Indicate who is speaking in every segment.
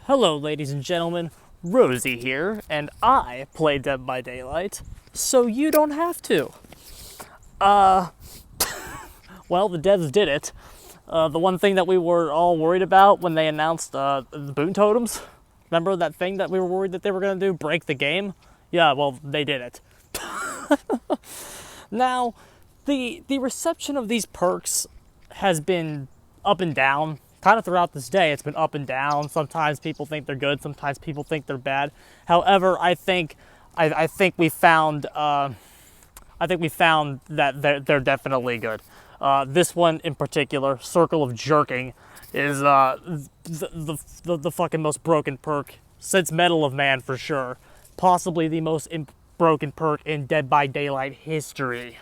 Speaker 1: Hello, ladies and gentlemen. Rosie here, and I play Dead by Daylight, so you don't have to. Well, the devs did it. The one thing that we were all worried about when they announced the Boon Totems, remember that thing that we were worried that they were going to do, break the game? Yeah, well, they did it. Now, the reception of these perks has been up and down. Kind of throughout this day, it's been up and down. Sometimes people think they're good, sometimes people think they're bad. However, I think we found that they're definitely good. This one in particular, Circle of Jerking, is the fucking most broken perk since Medal of Man for sure. Possibly the most broken perk in Dead by Daylight history,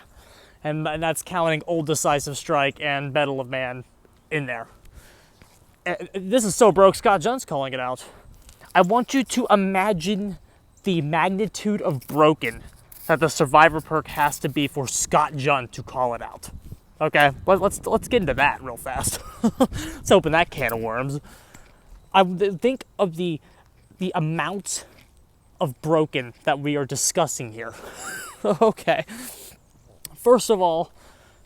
Speaker 1: and that's counting Old Decisive Strike and Medal of Man in there. This is so broke, Scott Junn's calling it out. I want you to imagine the magnitude of broken that the Survivor perk has to be for Scott Junn to call it out. Okay, let's get into that real fast. Let's open that can of worms. I think of the amount of broken that we are discussing here. Okay. First of all,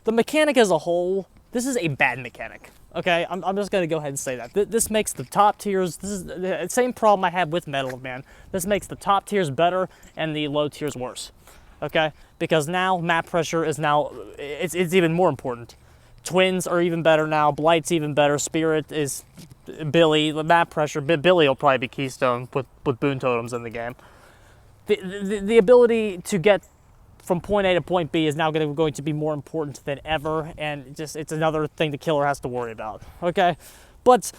Speaker 1: the mechanic as a whole, this is a bad mechanic. Okay, I'm just going to go ahead and say that. This makes the top tiers, this is the same problem I had with Medal of Man. This makes the top tiers better and the low tiers worse. Okay, because now map pressure is now, it's even more important. Twins are even better now, Blight's even better, Spirit is Billy, the map pressure, Billy will probably be Keystone with Boon Totems in the game. The ability to get from point A to point B is now going to be more important than ever, and it's another thing the killer has to worry about. Okay, but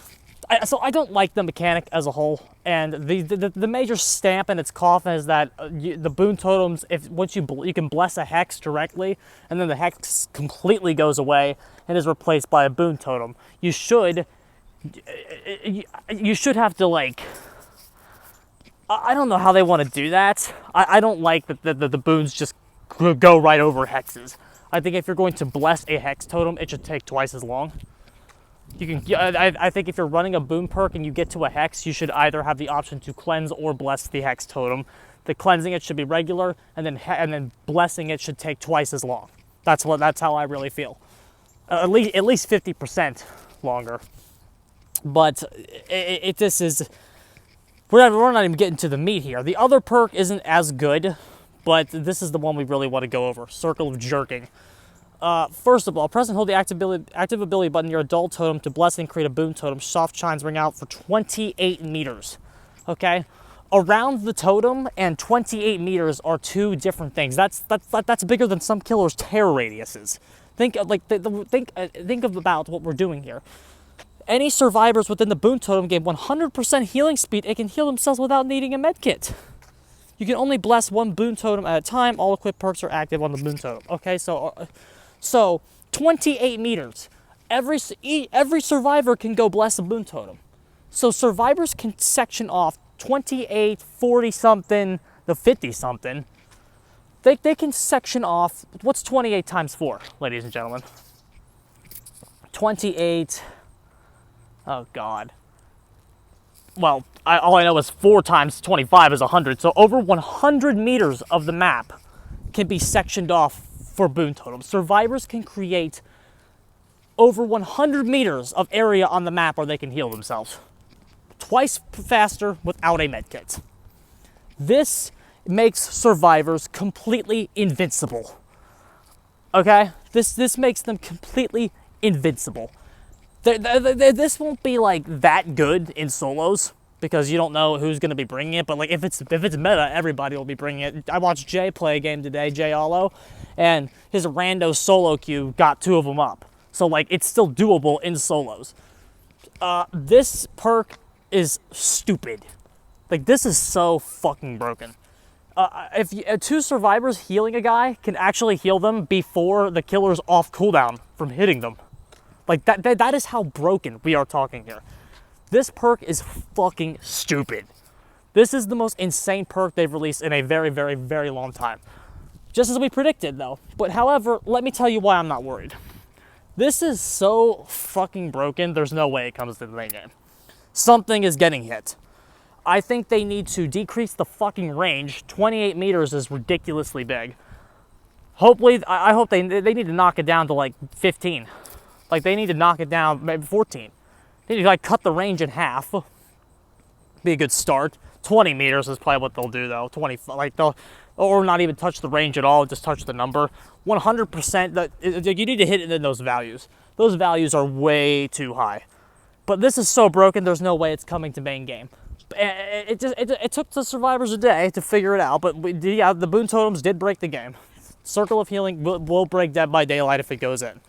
Speaker 1: so I don't like the mechanic as a whole, and the major stamp in its coffin is that the Boon Totems, once you can bless a hex directly, and then the hex completely goes away and is replaced by a Boon Totem. You should have to, like, I don't know how they want to do that. I don't like that the boons just go right over hexes. I think if you're going to bless a hex totem, it should take twice as long. I think if you're running a boon perk and you get to a hex, you should either have the option to cleanse or bless the hex totem. The cleansing it should be regular, and then blessing it should take twice as long. That's how I really feel. At least 50% longer. But we're not even getting to the meat here. The other perk isn't as good, but this is the one we really want to go over. Circle of Jerking. First of all, press and hold the active ability button near a dull totem to bless and create a Boon Totem. Soft chines ring out for 28 meters. Okay? Around the totem and 28 meters are two different things. That's bigger than some killers' terror radiuses. Think about what we're doing here. Any survivors within the Boon Totem gain 100% healing speed and can heal themselves without needing a medkit. You can only bless one Boon Totem at a time. All equipped perks are active on the Boon Totem. Okay, so 28 meters. Every survivor can go bless a Boon Totem. So survivors can section off 28, 40-something, the 50-something. They can section off, what's 28 times 4, ladies and gentlemen? 28, oh God. Well, all I know is 4 times 25 is 100. So over 100 meters of the map can be sectioned off for Boon Totems. Survivors can create over 100 meters of area on the map where they can heal themselves. Twice faster without a medkit. This makes survivors completely invincible. Okay? This makes them completely invincible. This won't be like that good in solos because you don't know who's going to be bringing it. But like if it's meta, everybody will be bringing it. I watched Jay play a game today, Jay Allo, and his rando solo queue got 2 of them up. So like it's still doable in solos. This perk is stupid. Like this is so fucking broken. If 2 survivors healing a guy can actually heal them before the killer's off cooldown from hitting them. Like, that is how broken we are talking here. This perk is fucking stupid. This is the most insane perk they've released in a very, very, very long time. Just as we predicted, though. But, however, let me tell you why I'm not worried. This is so fucking broken, there's no way it comes to the main game. Something is getting hit. I think they need to decrease the fucking range. 28 meters is ridiculously big. Hopefully, I hope they need to knock it down to like 15. Like, they need to knock it down, maybe 14. They need to like cut the range in half. Be a good start. 20 meters is probably what they'll do though. 20, like they'll, or not even touch the range at all, just touch the number. 100%, that you need to hit it in those values. Those values are way too high. But this is so broken, there's no way it's coming to main game. It took the survivors a day to figure it out, but yeah, the Boon Totems did break the game. Circle of Healing will break Dead by Daylight if it goes in.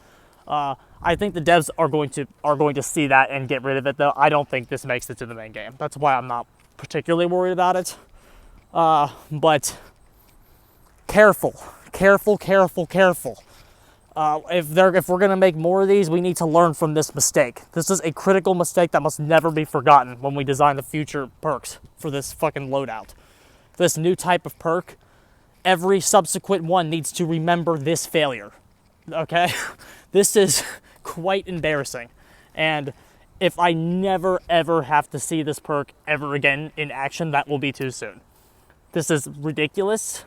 Speaker 1: I think the devs are going to see that and get rid of it, though. I don't think this makes it to the main game. That's why I'm not particularly worried about it. But careful. If we're gonna make more of these, we need to learn from this mistake. This is a critical mistake that must never be forgotten when we design the future perks for this fucking loadout. This new type of perk, every subsequent one needs to remember this failure. Okay? This is quite embarrassing. And if I never ever have to see this perk ever again in action, that will be too soon. This is ridiculous.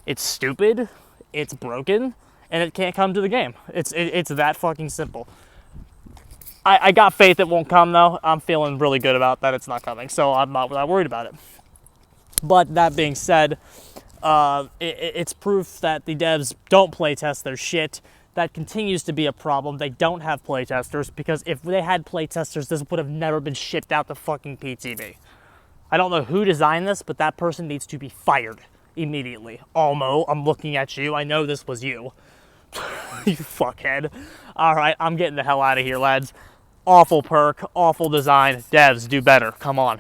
Speaker 1: It's stupid. It's broken. And it can't come to the game. It's that fucking simple. I got faith it won't come, though. I'm feeling really good about that it's not coming, so I'm not worried about it. But that being said, it's proof that the devs don't playtest their shit. That continues to be a problem. They don't have playtesters, because if they had playtesters, this would have never been shipped out to fucking PTV. I don't know who designed this, but that person needs to be fired immediately. Almo, I'm looking at you. I know this was you. You fuckhead. Alright, I'm getting the hell out of here, lads. Awful perk, awful design. Devs, do better. Come on.